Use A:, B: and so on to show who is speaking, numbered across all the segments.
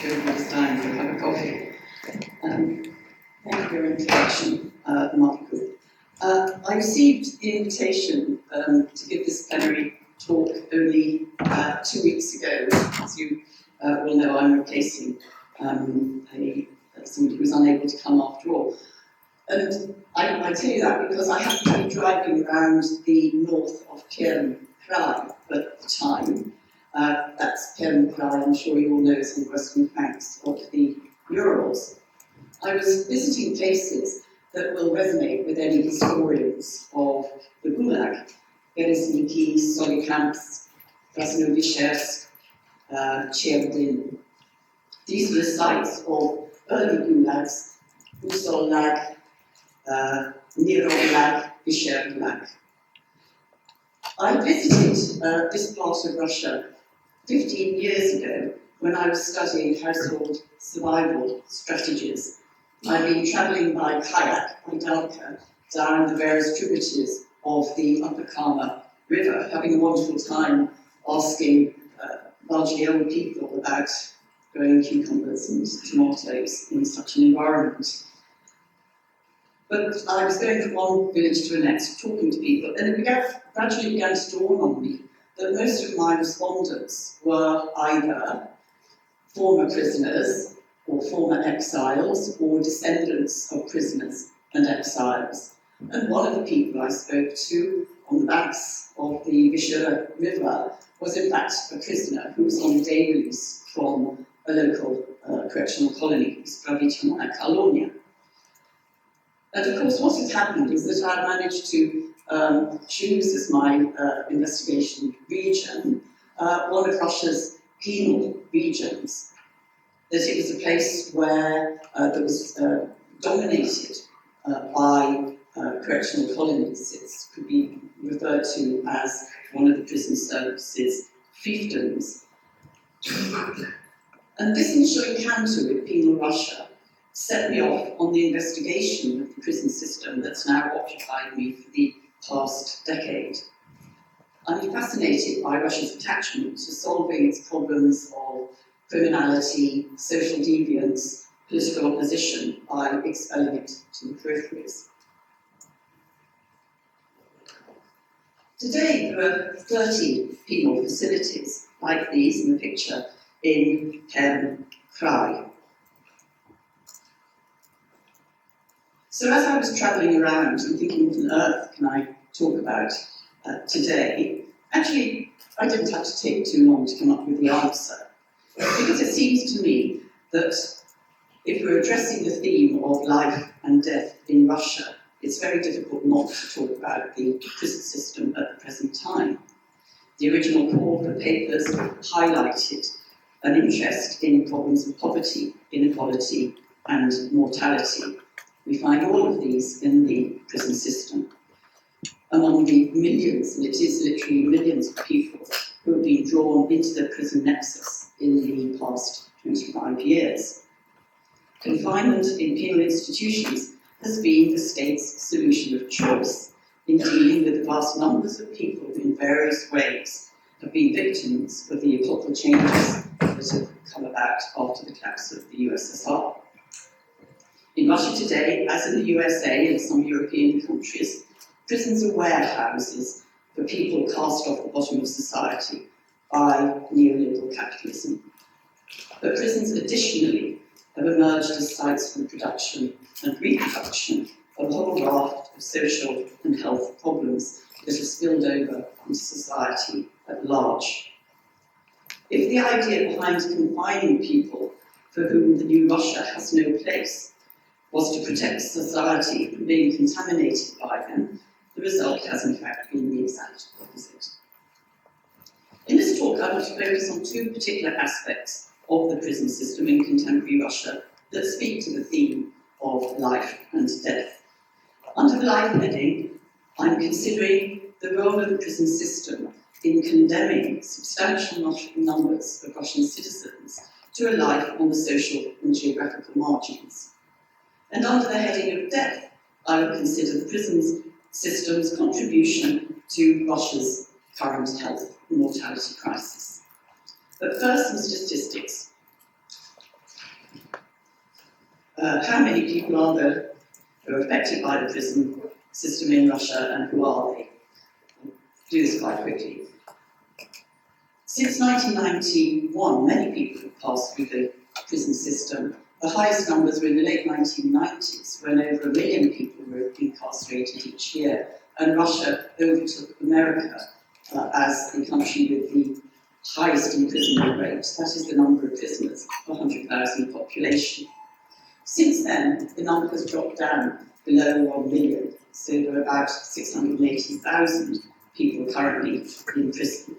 A: everybody's dying to have a coffee. Thank you for your introduction, Michael. I received the invitation to give this plenary talk only 2 weeks ago. As you will know, I'm replacing somebody who was unable to come after all. And I tell you that because I happened to be driving around the north of Krai at the time. That's Krai, I'm sure you all know, is on the western flanks of the Urals. I was visiting places that will resonate with any historians of the Gulag: Berezniki, Solikamsk, Krasnovyshevsk, Cherdyn. These were sites of early Gulags: Usol-lag, Nirol-lag, Visher-lag. I visited this part of Russia 15 years ago when I was studying household survival strategies. I've been travelling by kayak, by Dalka, down the various tributaries of the Upper Kama River, having a wonderful time asking largely old people about growing cucumbers and tomatoes in such an environment. But I was going from one village to the next, talking to people, and it gradually began to dawn on me that most of my respondents were either former prisoners, or former exiles, or descendants of prisoners and exiles. And one of the people I spoke to on the banks of the Vishera River was in fact a prisoner who was on a day release from a local correctional colony, Spravičana Kolonia. And of course, what has happened is that I've managed to choose as my investigation region one of Russia's penal regions. That it was a place where that was dominated by correctional colonies. It could be referred to as one of the prison services fiefdoms. And this initial encounter with penal Russia set me off on the investigation of the prison system that's now occupied me for the past decade. I'm fascinated by Russia's attachment to solving its problems of criminality, social deviance, political opposition by expelling it to the peripheries. Today, there are 30 penal facilities like these in the picture in Krai. So as I was travelling around and thinking, what on earth can I talk about today, actually, I didn't have to take too long to come up with the answer. Because it seems to me that if we're addressing the theme of life and death in Russia, it's very difficult not to talk about the prison system at the present time. The original call for papers highlighted an interest in problems of poverty, inequality, and mortality. We find all of these in the prison system. Among the millions, and it is literally millions of people who have been drawn into the prison nexus in the past 25 years. Confinement in penal institutions has been the state's solution of choice in dealing with the vast numbers of people who in various ways have been victims of the epochal changes that have come about after the collapse of the USSR. In Russia today, as in the USA and some European countries, prisons are warehouses for people cast off the bottom of society by neoliberal capitalism. But prisons additionally have emerged as sites for the production and reproduction of a whole raft of social and health problems that have spilled over into society at large. If the idea behind confining people for whom the new Russia has no place was to protect society from being contaminated by them, the result has in fact been the exact opposite. In this talk, I want to focus on two particular aspects of the prison system in contemporary Russia that speak to the theme of life and death. Under the life heading, I'm considering the role of the prison system in condemning substantial numbers of Russian citizens to a life on the social and geographical margins. And under the heading of death, I would consider the prison system's contribution to Russia's current health and mortality crisis. But first, some statistics. How many people are there who are affected by the prison system in Russia, and who are they? I'll do this quite quickly. Since 1991, many people have passed through the prison system. The highest numbers were in the late 1990s, when over 1 million people were incarcerated each year, and Russia overtook America as the country with the highest imprisonment rate. That is the number of prisoners per 100,000 population. Since then, the number has dropped down below 1 million, so there are about 680,000 people currently in prison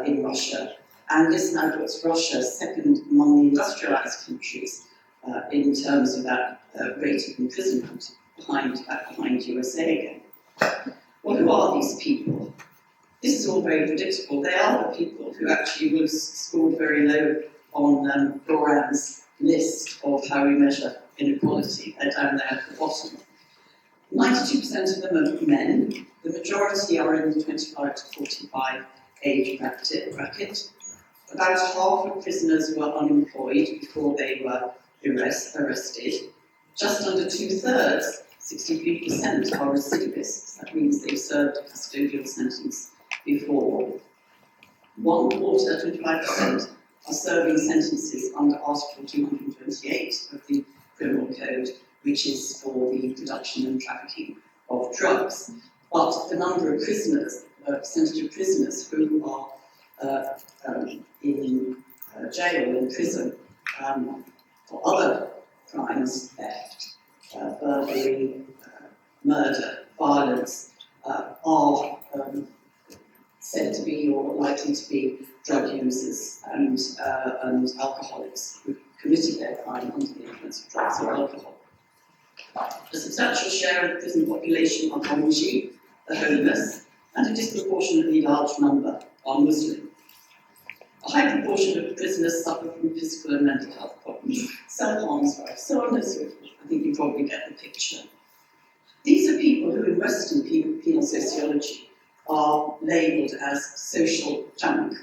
A: in Russia. And this now puts Russia second among the industrialized countries in terms of that rate of imprisonment, behind USA again. Well, who are these people? This is all very predictable. They are the people who actually would have scored very low on Goran's list of how we measure inequality. They're down there at the bottom. 92% of them are men. The majority are in the 25 to 45 age bracket. About half of prisoners were unemployed before they were arrested. Just under 2/3, 63%, are recidivists. That means they've served a custodial sentence before. 1/4, 25%, are serving sentences under Article 228 of the Criminal Code, which is for the production and trafficking of drugs. But the number of prisoners, percentage of prisoners who are in jail, in prison, for other crimes, theft, burglary, murder, violence, are said to be or likely to be drug users and alcoholics who committed their crime under the influence of drugs or alcohol. A substantial share of the prison population are Bangladeshi, the homeless, and a disproportionately large number are Muslim. A high proportion of prisoners suffer from physical and mental health problems, self-harm as well, so on and so forth. I think you probably get the picture. These are people who in Western penal sociology are labelled as social junk.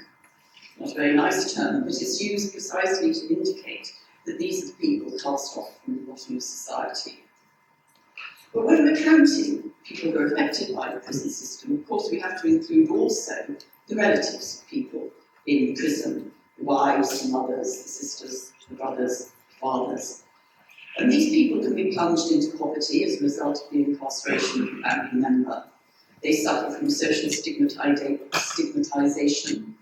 A: Not a very nice term, but it's used precisely to indicate that these are the people cast off from the bottom of society. But when we're counting people who are affected by the prison system, of course we have to include also the relatives of people in prison, the wives, the mothers, the sisters, the brothers, the fathers. And these people can be plunged into poverty as a result of the incarceration of a family member. They suffer from social stigmatization.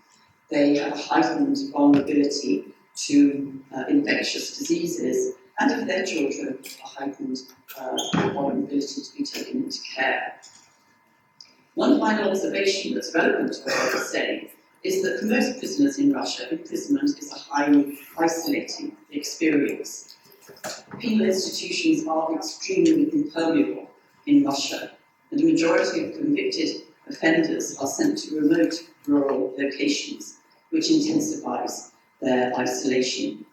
A: They have a heightened vulnerability to infectious diseases, and if their children, a heightened vulnerability to be taken into care. One final observation that's relevant to what I was saying is that for most prisoners in Russia, imprisonment is a highly isolating experience. Penal institutions are extremely impermeable in Russia, and a majority of convicted offenders are sent to remote rural locations, which intensifies their isolation.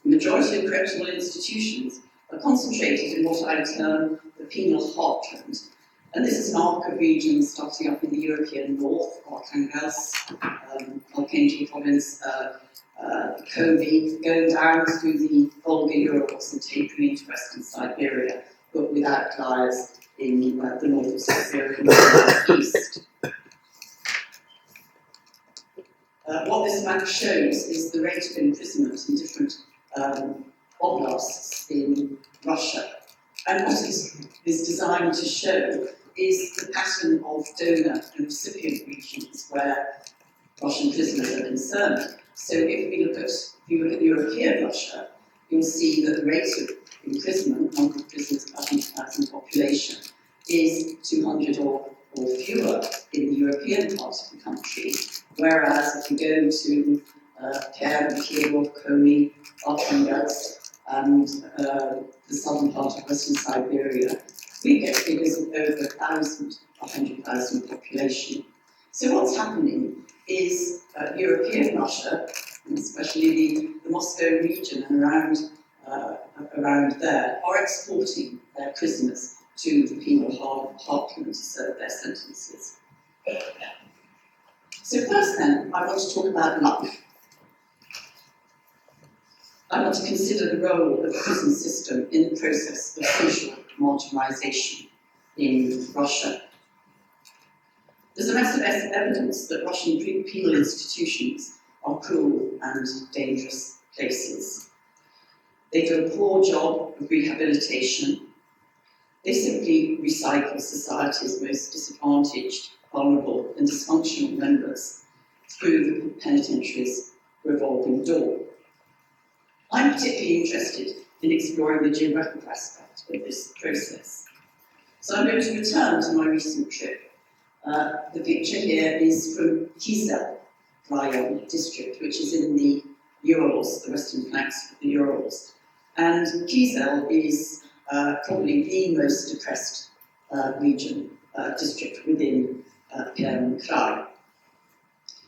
A: The majority of correctional institutions are concentrated in what I term the penal heartland, and this is an arc of regions starting up in the European north, Aleksanteri province, Kobe, going down through the Volga Urals and tapering into western Siberia, but with outliers in the north of Siberia and the east. What this map shows is the rate of imprisonment in different oblasts in Russia. And what is designed to show is the pattern of donor and recipient regions where Russian prisoners are concerned. So if you look at European Russia, you'll see that the rate of imprisonment, number of prisoners per 100,000 population, is 200 or fewer in the European part of the country, whereas if you go to Perm, Kiev, Komi, Arkhangelsk, and the southern part of western Siberia, we get figures of over 1,000, 100,000 population. So what's happening is European Russia, and especially the Moscow region and around there, are exporting their prisoners to the penal heartland to serve their sentences. So first then, I want to talk about life. I want to consider the role of the prison system in the process of social marginalisation in Russia. There's a massive evidence that Russian penal institutions are cruel and dangerous places. They do a poor job of rehabilitation. They simply recycle society's most disadvantaged, vulnerable and dysfunctional members through the penitentiary's revolving door. I'm particularly interested in exploring the geographical aspect of this process. So I'm going to return to my recent trip. The picture here is from Kyzyl Rayon district, which is in the Urals, the western flanks of the Urals. And Kyzyl is probably the most depressed district within Penal.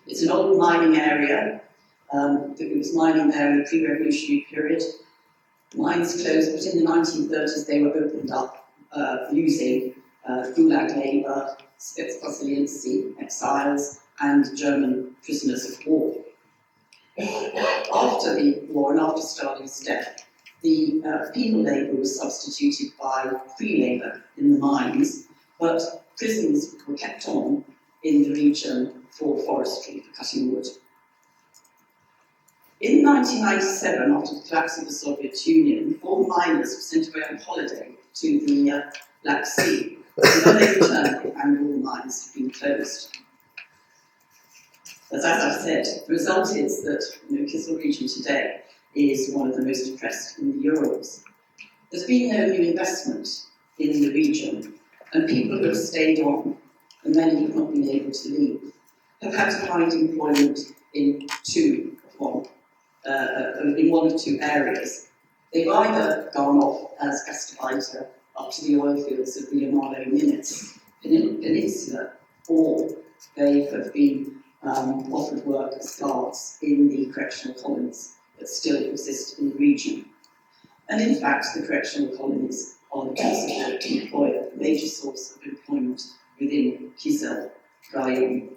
A: It's an old mining area. It was mining there in the pre-revolutionary period. Mines closed, but in the 1930s they were opened up using Gulag labour, Spetsnaz exiles, and German prisoners of war. After the war and after Stalin's death, the penal labour was substituted by free labour in the mines, but prisons were kept on in the region for forestry, for cutting wood. In 1997, after the collapse of the Soviet Union, 4 miners were sent away on holiday to the Black Sea. And when they returned, they found all the mines had been closed. As I said, the result is that Kyzyl region today is one of the most depressed in the Urals. There's been no new investment in the region, and people who have stayed on, and many have not been able to leave, have had to find employment in one of two areas. They've either gone off as gastarbeiter up to the oil fields of the Yamalo Peninsula, or they have been offered work as guards in the correctional colonies that still exist in the region. And in fact, the correctional colonies are the principal employer, the major source of employment within Kyzyl Rayon.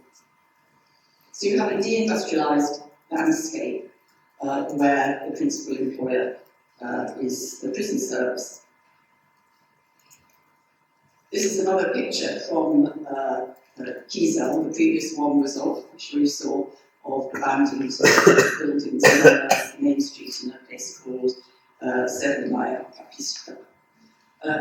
A: So you have a deindustrialised landscape where the principal employer is the prison service. This is another picture from Kyzyl. The previous one was of, which we saw, of abandoned buildings on Main Street in a place called Severnaya Kapistra.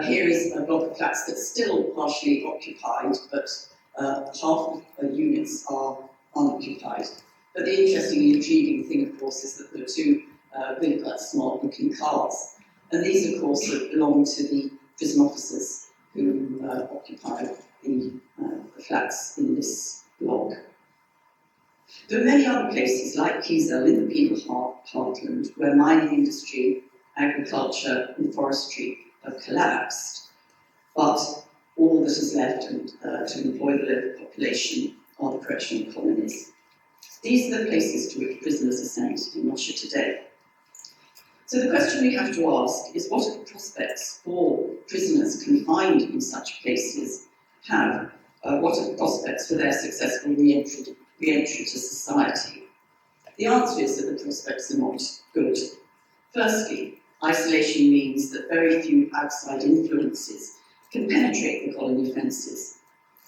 A: Here is a block of flats that's still partially occupied, but half the units are unoccupied. But the interesting and intriguing thing, of course, is that there are 2 really quite smart-looking cars. And these, of course, belong to the prison officers who occupy the flats in this block. There are many other places like Kyzyl in the penal heartland where mining industry, agriculture and forestry have collapsed, but all that is left to employ the local population are the correctional colonies. These are the places to which prisoners are sent in Russia today. So the question we have to ask is, what are the prospects for prisoners confined in such places have? What are the prospects for their successful re-entry to society? The answer is that the prospects are not good. Firstly, isolation means that very few outside influences can penetrate the colony fences.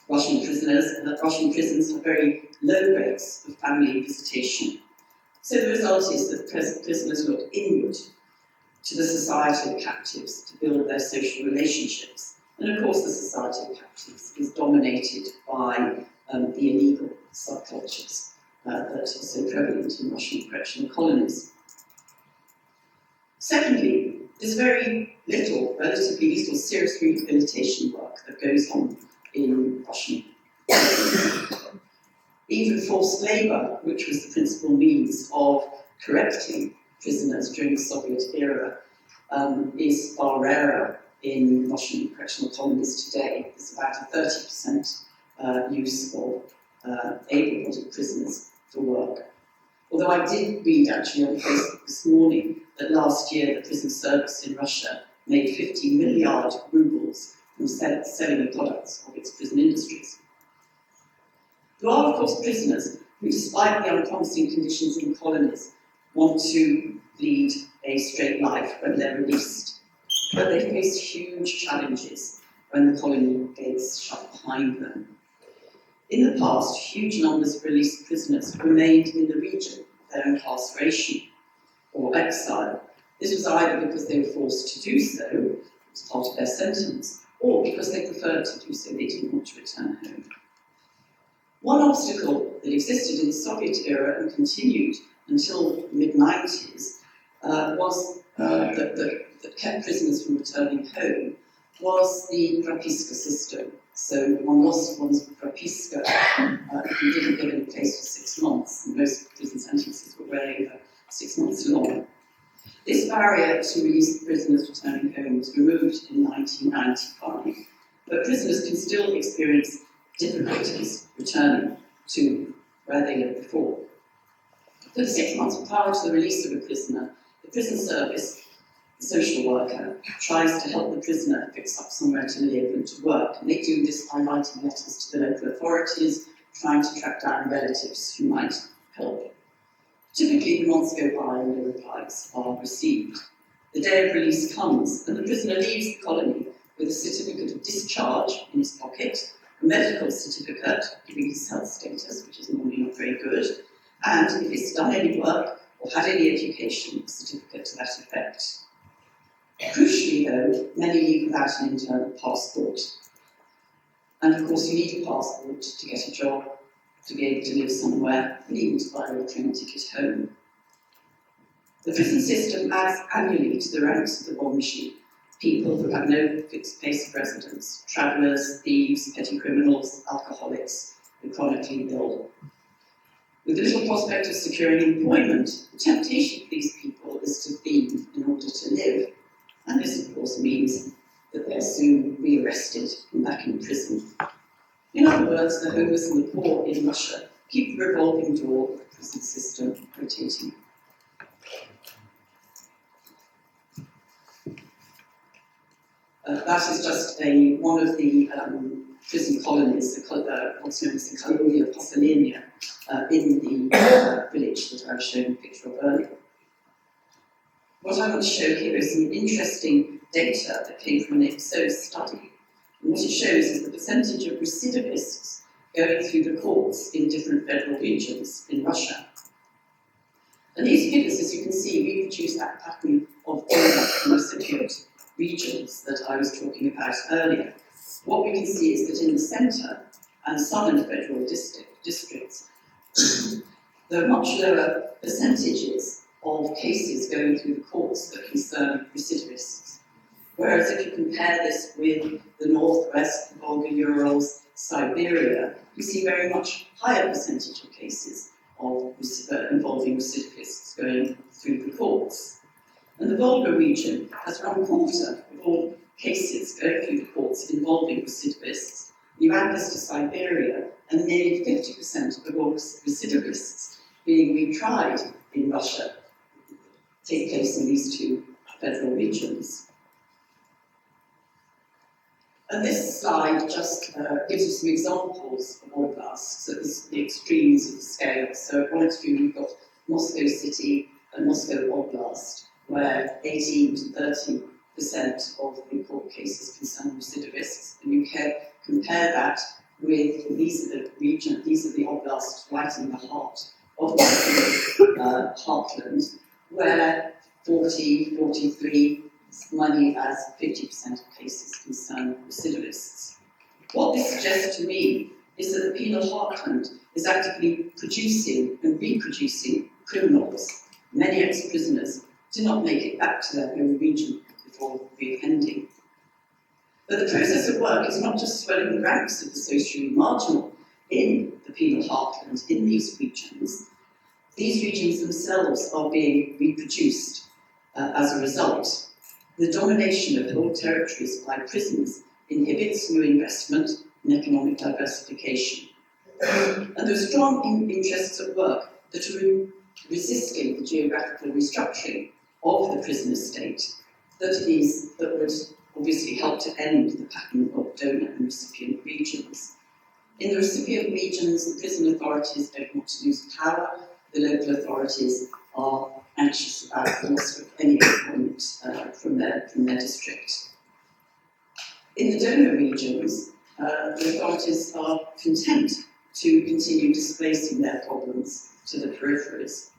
A: Russian prisons have very low rates of family visitation. So the result is that prisoners look inward to the society of captives to build their social relationships. And of course, the society of captives is dominated by the illegal subcultures that are so prevalent in Russian correctional colonies. Secondly, there's very relatively little serious rehabilitation work that goes on in Russian prisons. Even forced labour, which was the principal means of correcting prisoners during the Soviet era, is far rarer in Russian correctional colonies today. There's about a 30% use of able-bodied prisoners for work. Although I did read actually on Facebook this morning that last year the prison service in Russia made 50 milliard rubles from selling the products of its prison industries. There are, of course, prisoners who, despite the unpromising conditions in colonies, want to lead a a straight life when they're released, but they face huge challenges when the colony gates shut behind them. In the past, huge numbers of released prisoners remained in the region of their incarceration or exile. This was either because they were forced to do so as part of their sentence, or because they preferred to do so, they didn't want to return home. One obstacle that existed in the Soviet era and continued until the mid-90s that kept prisoners from returning home was the propiska system. So one lost one's propiska if you didn't live in a place for 6 months, and most prison sentences were way over 6 months long. This barrier to release prisoners returning home was removed in 1995, but prisoners can still experience difficulties returning to where they lived before. For the 6 months prior to the release of a prisoner, the prison service, the social worker, tries to help the prisoner fix up somewhere to live and to work. And they do this by writing letters to the local authorities, trying to track down relatives who might help. Typically, the months go by and no replies are received. The day of release comes, and the prisoner leaves the colony with a certificate of discharge in his pocket, a medical certificate giving his health status, which is normally not very good, and if he's done any work or had any education, a certificate to that effect. Crucially, though, many leave without an internal passport. And of course, you need a passport to get a job, to be able to live somewhere, and even to buy a train ticket home. The prison system adds annually to the ranks of the bomb sheet people who have no fixed place of residence, travellers, thieves, petty criminals, alcoholics, the chronically ill. With little prospect of securing employment, the temptation for these people is to thieve in order to live. And this, of course, means that they're soon rearrested and back in prison. In other words, the homeless and the poor in Russia keep the revolving door of the prison system rotating. That is just one of the prison colonies, what's known as the colonia Poselenia, in the village that I was showing a picture of earlier. What I want to show here is some interesting data that came from an Ipsos study. And what it shows is the percentage of recidivists going through the courts in different federal regions in Russia. And these figures, as you can see, reproduce that pattern of donor and recipient regions that I was talking about earlier. What we can see is that in the centre and southern federal districts, there are much lower percentages of cases going through the courts that concern recidivists. Whereas if you compare this with the northwest, the Volga, Urals, Siberia, you see very much higher percentage of cases of involving recidivists going through the courts. And the Volga region has around a quarter of all cases going through the courts involving recidivists. You add this to Siberia, and nearly 50% of all recidivists being retried in Russia take place in these two federal regions. And this slide just gives you some examples of oblasts at the extremes of the scale. So at one extreme you've got Moscow City and Moscow Oblast, where 18 to 30% of the court cases concern recidivists, and you can compare that with these are the oblasts right in the heart of the heartland, where 43, as many as 50% of cases concern recidivists. What this suggests to me is that the penal heartland is actively producing and reproducing criminals. Many ex-prisoners do not make it back to their home region before reoffending. But the process of work is not just swelling the ranks of the socially marginal in the penal heartland, in these regions. These regions themselves are being reproduced as a result. The domination of whole territories by prisons inhibits new investment and economic diversification. And there are strong interests at work that are resisting the geographical restructuring of the prison estate that would obviously help to end the pattern of donor and recipient regions. In the recipient regions, the prison authorities don't want to lose power. The local authorities are anxious about the loss of any employment from their district. In the donor regions, the authorities are content to continue displacing their problems to the peripheries.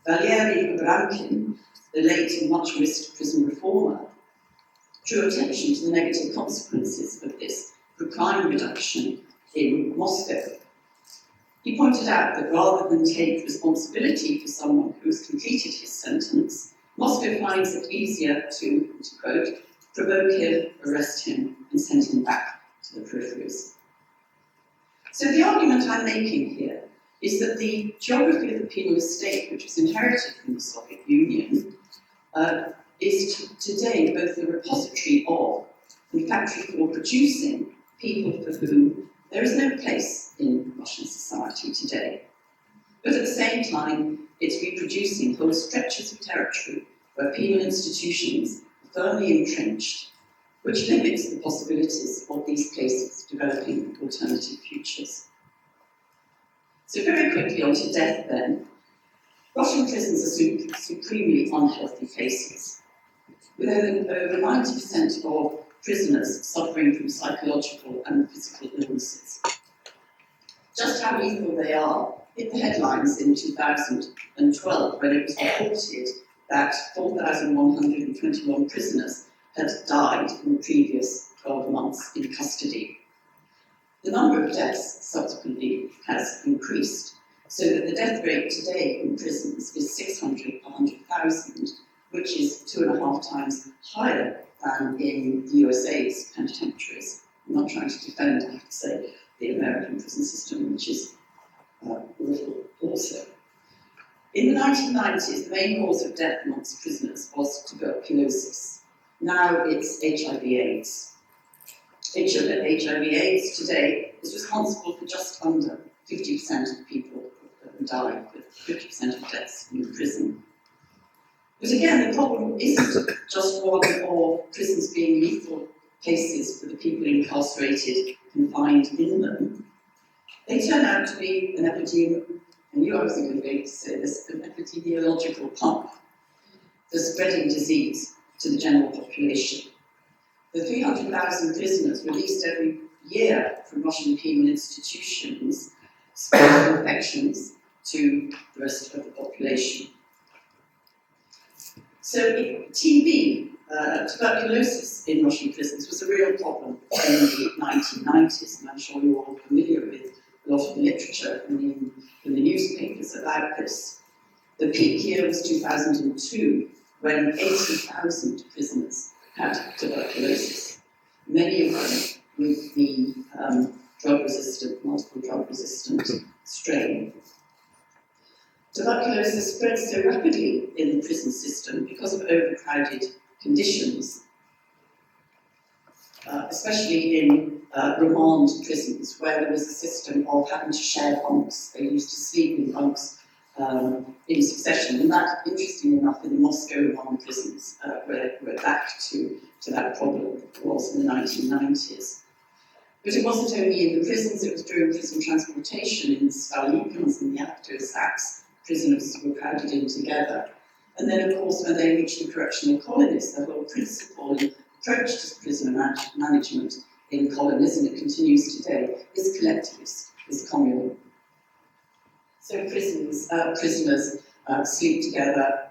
A: Valery Abramkin, the late and much missed prison reformer, drew attention to the negative consequences of this for crime reduction in Moscow. He pointed out that rather than take responsibility for someone who has completed his sentence, Moscow finds it easier to quote, provoke him, arrest him, and send him back to the peripheries. So the argument I'm making here is that the geography of the penal estate, which was inherited from the Soviet Union, is today both the repository of and factory for producing people for whom there is no place in Russian society today. But at the same time, it's reproducing whole stretches of territory where penal institutions are firmly entrenched, which limits the possibilities of these places developing alternative futures. So very quickly on to death then. Russian prisons are supremely unhealthy places, with over 90% of prisoners suffering from psychological and physical illnesses. Just how lethal they are hit the headlines in 2012 when it was reported that 4,121 prisoners had died in the previous 12 months in custody. The number of deaths subsequently has increased, so that the death rate today in prisons is 600 per 100,000, which is 2.5 times higher than in the USA's penitentiaries. I'm not trying to defend, I have to say, the American prison system, which is awful also. In the 1990s, the main cause of death amongst prisoners was tuberculosis. Now it's HIV/AIDS. HIV/AIDS today is responsible for just under 50% of people who die, with 50% of deaths in prison. But again, the problem isn't just one of prisons being lethal places for the people incarcerated, confined in them. They turn out to be an and you obviously going to say this, an epidemiological pump for spreading disease to the general population. The 300,000 prisoners released every year from Russian penal institutions spread infections to the rest of the population. So TB, tuberculosis in Russian prisons was a real problem in the 1990s, and I'm sure you're all familiar with a lot of the literature in the newspapers about this. The peak year was 2002, when 80,000 prisoners had tuberculosis, many of them with the multiple drug-resistant strain. Tuberculosis spreads so rapidly in the prison system because of overcrowded conditions, especially in remand prisons, where there was a system of having to share bunks. They used to sleep in bunks in succession, and that, interestingly enough, in the Moscow remand prisons, we're back to that problem that was in the 1990s. But it wasn't only in the prisons, it was during prison transportation in the Stalingrad and the Acto sacks. Prisoners were crowded in together. And then, of course, when they reached the correctional colonies, the whole principle and approach to prisoner management in colonies, and it continues today, is collectivist, is communal. So prisoners sleep together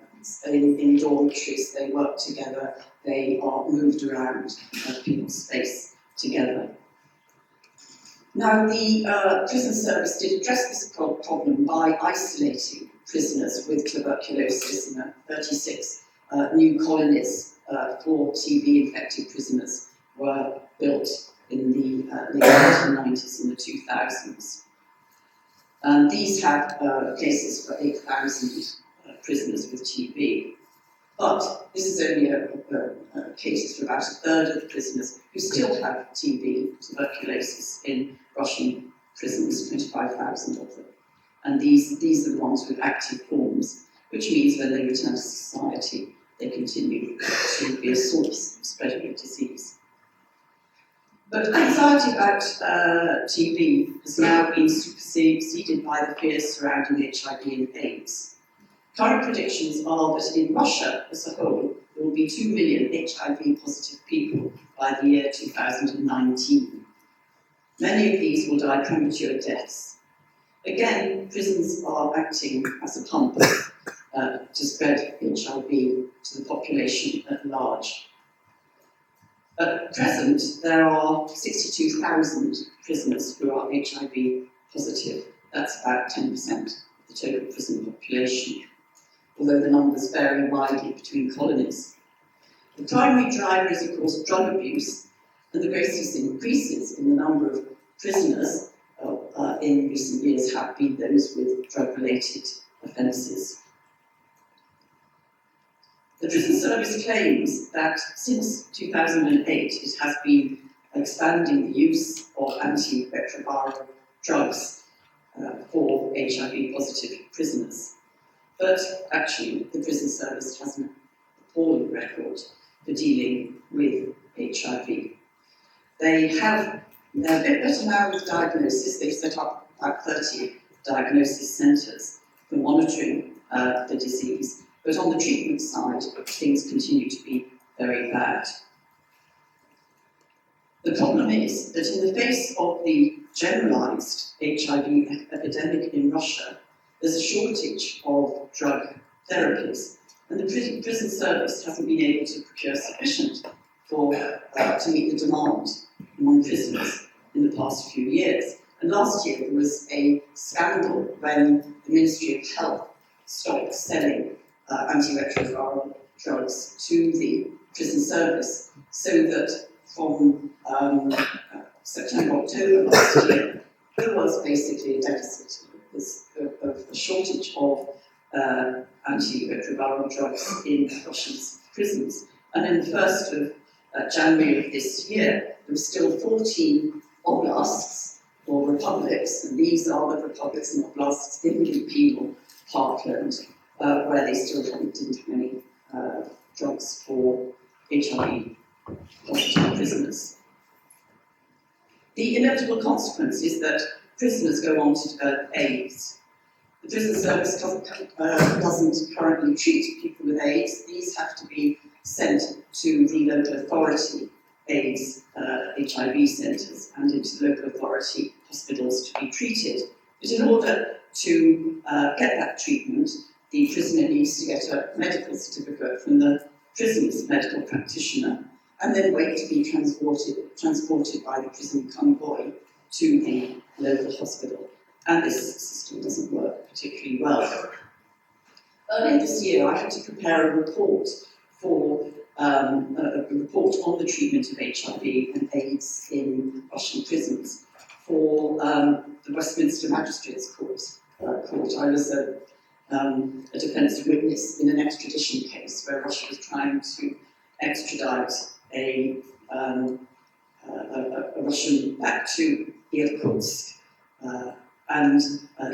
A: in dormitories, they work together, they are moved around people's space together. Now, the prison service did address this problem by isolating prisoners with tuberculosis in 36 new colonies for TB-infected prisoners were built in the late 1990s and the 2000s. And these have places for 8,000 prisoners with TB. But this is only cases for about a third of the prisoners who still have TB, tuberculosis, in Russian prisons, 25,000 of them. And these are the ones with active forms, which means when they return to society, they continue to be a source of spreading of disease. But anxiety about TB has now been superseded by the fears surrounding HIV and AIDS. Current predictions are that in Russia as a whole, there will be 2 million HIV-positive people by the year 2019. Many of these will die premature deaths. Again, prisons are acting as a pump to spread HIV to the population at large. At present, there are 62,000 prisoners who are HIV positive. That's about 10% of the total prison population, although the numbers vary widely between colonies. The primary driver is, of course, drug abuse, and the greatest increases in the number of prisoners in recent years have been those with drug-related offences. The prison service claims that since 2008 it has been expanding the use of antiretroviral drugs for HIV-positive prisoners. But actually, the prison service has an appalling record for dealing with HIV. They're a bit better now with diagnosis. They've set up about 30 diagnosis centres for monitoring the disease. But on the treatment side, things continue to be very bad. The problem is that in the face of the generalised HIV epidemic in Russia, there's a shortage of drug therapies, and the prison service hasn't been able to procure sufficient to meet the demand among prisoners in the past few years. And last year there was a scandal when the Ministry of Health stopped selling antiretroviral drugs to the prison service, so that from September, October last year, there was basically a deficit of a shortage of antiretroviral drugs in Russian prisons. And in the 1st of January of this year, there were still 14 oblasts or republics, and these are the republics and oblasts in the penal heartland, where they still didn't have any drugs for HIV-positive prisoners. The inevitable consequence is that prisoners go on to develop AIDS. The prison service doesn't currently treat people with AIDS. These have to be sent to the local authority AIDS HIV centres and into local authority hospitals to be treated. But in order to get that treatment, the prisoner needs to get a medical certificate from the prison's medical practitioner and then wait to be transported by the prison convoy to the local hospital. And this system doesn't work particularly well. Earlier this year, I had to prepare a report for a report on the treatment of HIV and AIDS in Russian prisons for the Westminster Magistrates Court. I was a defence witness in an extradition case where Russia was trying to extradite a Russian back to Irkutsk, and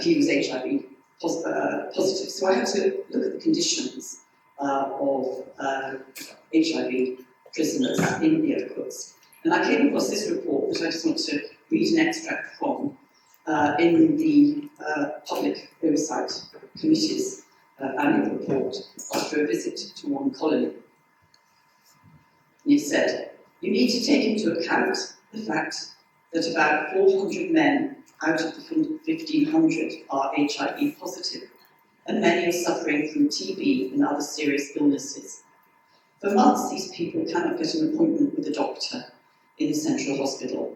A: he was HIV positive. So I had to look at the conditions of HIV prisoners in Irkutsk. And I came across this report that I just want to read an extract from in the Public Oversight Committee's annual report after a visit to one colony. And it said, you need to take into account the fact that about 400 men out of the 1,500 are HIV positive, and many are suffering from TB and other serious illnesses. For months, these people cannot get an appointment with a doctor in the central hospital.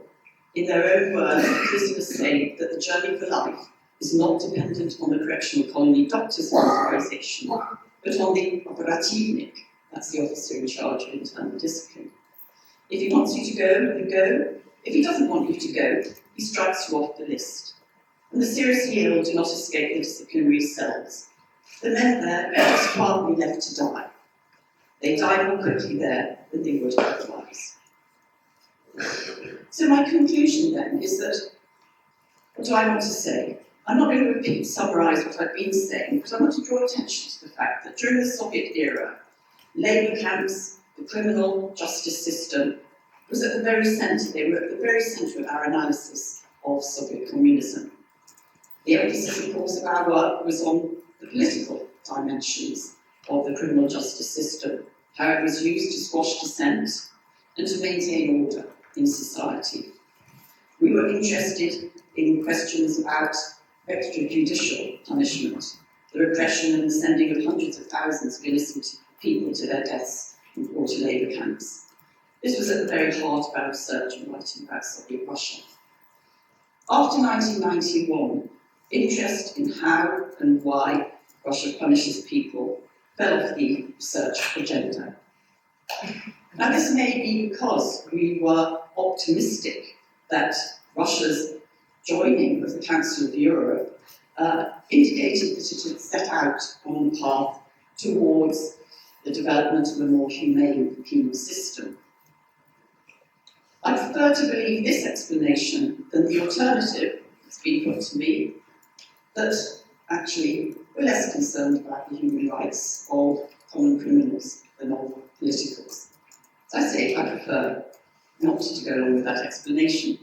A: In their own words, the prisoners say that the journey for life is not dependent on the correctional colony doctor's authorization, but on the operativnik, that's the officer in charge of internal discipline. If he wants you to go, you go. If he doesn't want you to go, he strikes you off the list. And the seriously ill do not escape the disciplinary cells. The men there are just quietly left to die. They die more quickly there than they would otherwise. So my conclusion then is that, what do I want to say? I'm not going to summarise what I've been saying, but I want to draw attention to the fact that during the Soviet era, labour camps, the criminal justice system, was at the very centre. They were at the very centre of our analysis of Soviet communism. The emphasis, of course, of our work was on the political dimensions of the criminal justice system, how it was used to squash dissent and to maintain order in society. We were interested in questions about extrajudicial punishment, the repression and the sending of hundreds of thousands of innocent people to their deaths or to labour camps. This was at the very heart of our research and writing about Soviet Russia. After 1991, interest in how and why Russia punishes people fell off the research agenda. Now, this may be because we were optimistic that Russia's joining of the Council of Europe indicated that it had set out on the path towards the development of a more humane penal system. I prefer to believe this explanation than the alternative that's been put to me, that actually we're less concerned about the human rights of common criminals than of politicals. As I say, I prefer not to go along with that explanation.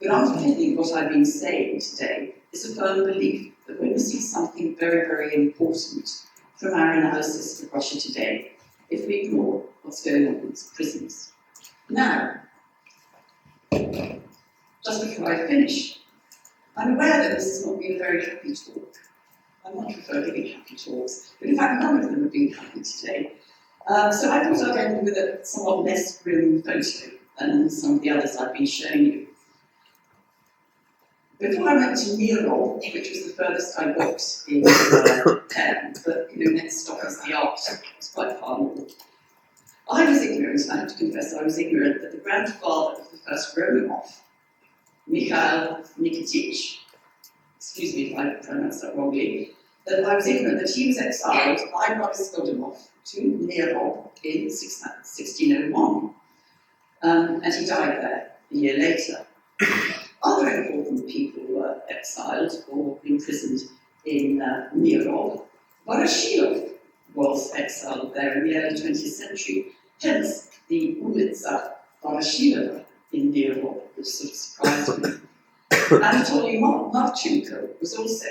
A: But underpinning what I've been saying today is a firm belief that we're missing something very, very important from our analysis of Russia today if we ignore what's going on in its prisons. Now, just before I finish, I'm aware that this has not been a very happy talk. I much prefer giving happy talks, but in fact none of them have been happy today. So I thought I'd end with a somewhat less grim photo than some of the others I've been showing you. Before I went to Nero, which was the furthest I got in Penn, but next stop is the art. It's quite far north. I was ignorant, I have to confess, I was ignorant that the grandfather of the first Romanov, Mikhail Nikitich, excuse me if I pronounced that wrongly, that I was ignorant that he was exiled by Boris Godunov to Nero in 1601, and he died there a year later. Other important people were exiled or imprisoned in Nero. Voroshilov was exiled there in the early 20th century, hence the Ulitsa Voroshilova in Nero, which sort of surprised me. Anatoly Marchenko was also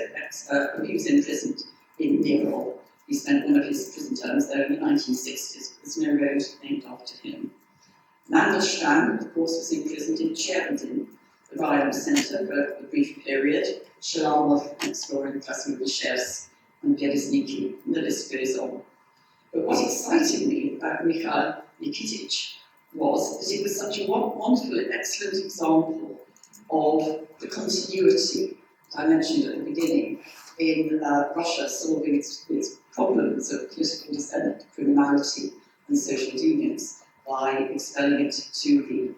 A: he was imprisoned in Nero. He spent one of his prison terms there in the 1960s. There's no road named after him. Mandelstam, of course, was imprisoned in Chervin, the Ryan Centre for a brief period. Shalamov, exploring Krasnoyarsk, and Berezhniki, and the list goes on. But what excited me about Mikhail Nikitich was that it was such a wonderful and excellent example of the continuity that I mentioned at the beginning in Russia solving its problems of political dissent, criminality, and social deviance by expelling it to the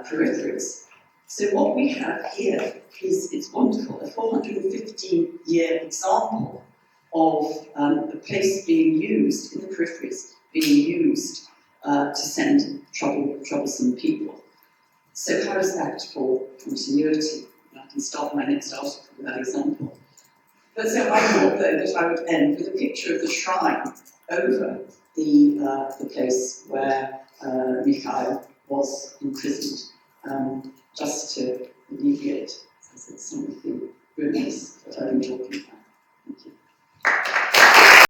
A: peripheries. So what we have here is, it's wonderful, a 415-year example of a place being used, in the peripheries, being used to send troublesome people. So how is that for continuity? I can start my next article with that example. But so I thought, though, that I would end with a picture of the shrine over the place where Mikhail was imprisoned, just to alleviate